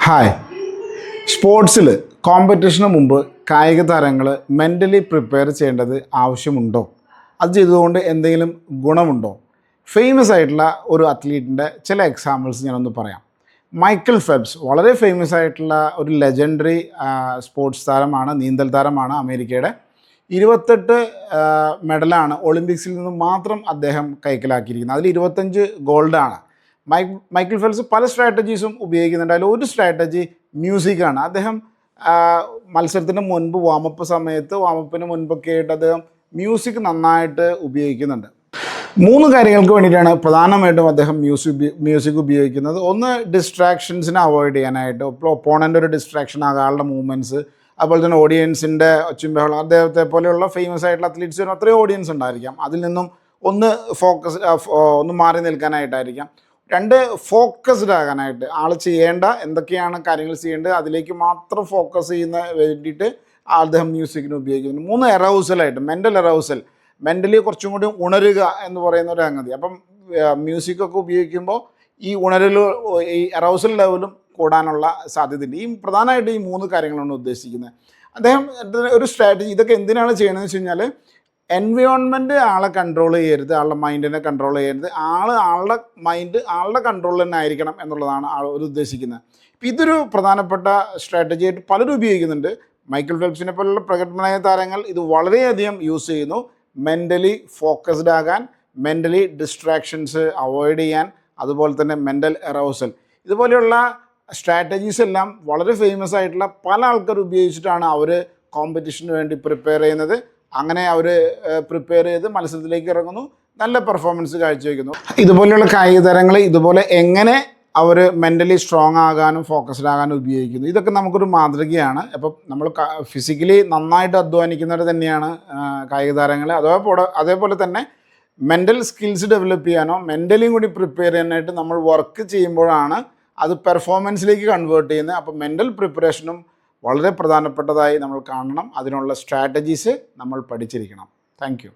Hi. സ്പോർട്സിൽ കോമ്പറ്റീഷന് മുമ്പ് കായിക താരങ്ങൾ മെൻ്റലി പ്രിപ്പയർ ചെയ്യേണ്ടത് ആവശ്യമുണ്ടോ? അത് ചെയ്തതുകൊണ്ട് എന്തെങ്കിലും ഗുണമുണ്ടോ? ഫേമസ് ആയിട്ടുള്ള ഒരു അത്ലീറ്റിൻ്റെ ചില എക്സാമ്പിൾസ് ഞാനൊന്ന് പറയാം. മൈക്കിൾ ഫെൽപ്സ് വളരെ ഫേമസ് ആയിട്ടുള്ള ഒരു ലെജൻഡറി സ്പോർട്സ് താരമാണ്, നീന്തൽ താരമാണ്. അമേരിക്കയുടെ 28 മെഡലാണ് ഒളിമ്പിക്സിൽ നിന്ന് മാത്രം അദ്ദേഹം കൈക്കലാക്കിയിരിക്കുന്നത്. അതിൽ 25 ഗോൾഡാണ്. മൈക്കിൾ ഫെൽപ്സ് പല സ്ട്രാറ്റജീസും ഉപയോഗിക്കുന്നുണ്ട്. അതിൽ ഒരു സ്ട്രാറ്റജി മ്യൂസിക്കാണ്. അദ്ദേഹം മത്സരത്തിന് മുൻപ് വാമപ്പിന് മുൻപൊക്കെ ആയിട്ട് അദ്ദേഹം മ്യൂസിക് നന്നായിട്ട് ഉപയോഗിക്കുന്നുണ്ട്. 3 കാര്യങ്ങൾക്ക് വേണ്ടിയിട്ടാണ് പ്രധാനമായിട്ടും അദ്ദേഹം മ്യൂസിക് ഉപയോഗിക്കുന്നത്. ഒന്ന്, ഡിസ്ട്രാക്ഷൻസിനെ അവോയ്ഡ് ചെയ്യാനായിട്ട്. ഇപ്പോൾ ഒപ്പോണൻ്റ് ഒരു ഡിസ്ട്രാക്ഷൻ ആകുക, ആളുടെ മൂവ്മെൻറ്റ്സ്, അതുപോലെ തന്നെ ഓഡിയൻസിൻ്റെ ഒച്ചുംബഹളം. അദ്ദേഹത്തെ പോലെയുള്ള ഫേമസ് ആയിട്ടുള്ള അത്ലീറ്റ്സിന് അത്രയും ഓഡിയൻസ് ഉണ്ടായിരിക്കാം. അതിൽ നിന്നും ഒന്ന് മാറി നിൽക്കാനായിട്ടായിരിക്കാം. 2, ഫോക്കസ്ഡ് ആകാനായിട്ട്. ആൾ ചെയ്യേണ്ട എന്തൊക്കെയാണ് കാര്യങ്ങൾ ചെയ്യേണ്ടത് അതിലേക്ക് മാത്രം ഫോക്കസ് ചെയ്യുന്ന വേണ്ടിയിട്ട് അദ്ദേഹം മ്യൂസിക്കിന് ഉപയോഗിക്കുന്നു. 3, എറൗസലായിട്ട്, മെൻ്റലി കുറച്ചും കൂടി ഉണരുക എന്ന് പറയുന്ന ഒരു സംഗതി. അപ്പം മ്യൂസിക്കൊക്കെ ഉപയോഗിക്കുമ്പോൾ ഈ ഈ എറൗസൽ ലെവലും കൂടാനുള്ള സാധ്യതയുണ്ട്. പ്രധാനമായിട്ട് ഈ 3 കാര്യങ്ങളാണ് ഉദ്ദേശിക്കുന്നത്. അദ്ദേഹം ഒരു സ്ട്രാറ്റജി, ഇതൊക്കെ എന്തിനാണ് ചെയ്യണമെന്ന് വെച്ച് കഴിഞ്ഞാൽ, എൻവയോൺമെൻറ്റ് ആളെ കൺട്രോൾ ചെയ്യരുത്, ആളുടെ മൈൻഡിനെ കൺട്രോൾ ചെയ്യരുത്, ആളുടെ മൈൻഡ് ആളുടെ കൺട്രോളിൽ തന്നെ ആയിരിക്കണം എന്നുള്ളതാണ് അവർ ഉദ്ദേശിക്കുന്നത്. ഇപ്പം ഇതൊരു പ്രധാനപ്പെട്ട സ്ട്രാറ്റജിയായിട്ട് പലരും ഉപയോഗിക്കുന്നുണ്ട്. മൈക്കിൾ ഫെൽപ്സിനെ പോലുള്ള പ്രഗത്ഭനായ താരങ്ങൾ ഇത് വളരെയധികം യൂസ് ചെയ്യുന്നു. മെൻ്റലി ഫോക്കസ്ഡ് ആകാൻ, മെൻ്റലി ഡിസ്ട്രാക്ഷൻസ് അവോയ്ഡ് ചെയ്യാൻ, അതുപോലെ തന്നെ മെൻ്റൽ എറൗസൽ, ഇതുപോലെയുള്ള സ്ട്രാറ്റജീസ് എല്ലാം വളരെ ഫേമസ് ആയിട്ടുള്ള പല ആൾക്കാർ ഉപയോഗിച്ചിട്ടാണ് അവർ കോമ്പറ്റീഷന് വേണ്ടി പ്രിപ്പയർ ചെയ്യുന്നത്. അങ്ങനെ അവർ പ്രിപ്പയർ ചെയ്ത് മത്സരത്തിലേക്ക് ഇറങ്ങുന്നു, നല്ല പെർഫോമൻസ് കാഴ്ചവെക്കുന്നു. ഇതുപോലെയുള്ള കായിക താരങ്ങൾ ഇതുപോലെ എങ്ങനെ അവർ മെൻ്റലി സ്ട്രോങ് ആകാനും ഫോക്കസ്ഡ് ആകാനും ഉപയോഗിക്കുന്നു, ഇതൊക്കെ നമുക്കൊരു മാതൃകയാണ്. അപ്പം നമ്മൾ ഫിസിക്കലി നന്നായിട്ട് അധ്വാനിക്കുന്നവർ തന്നെയാണ് കായിക താരങ്ങൾ. അതേപോലെ തന്നെ മെൻ്റൽ സ്കിൽസ് ഡെവലപ്പ് ചെയ്യാനോ മെൻ്റലിയും കൂടി പ്രിപ്പയർ ചെയ്യാനായിട്ട് നമ്മൾ വർക്ക് ചെയ്യുമ്പോഴാണ് അത് പെർഫോമൻസിലേക്ക് കൺവേർട്ട് ചെയ്യുന്നത്. അപ്പോൾ മെൻ്റൽ പ്രിപ്പറേഷനും വളരെ പ്രധാനപ്പെട്ടതായി നമ്മൾ കാണണം. അതിനുള്ള സ്ട്രാറ്റജീസ് നമ്മൾ പഠിച്ചിരിക്കണം. Thank you.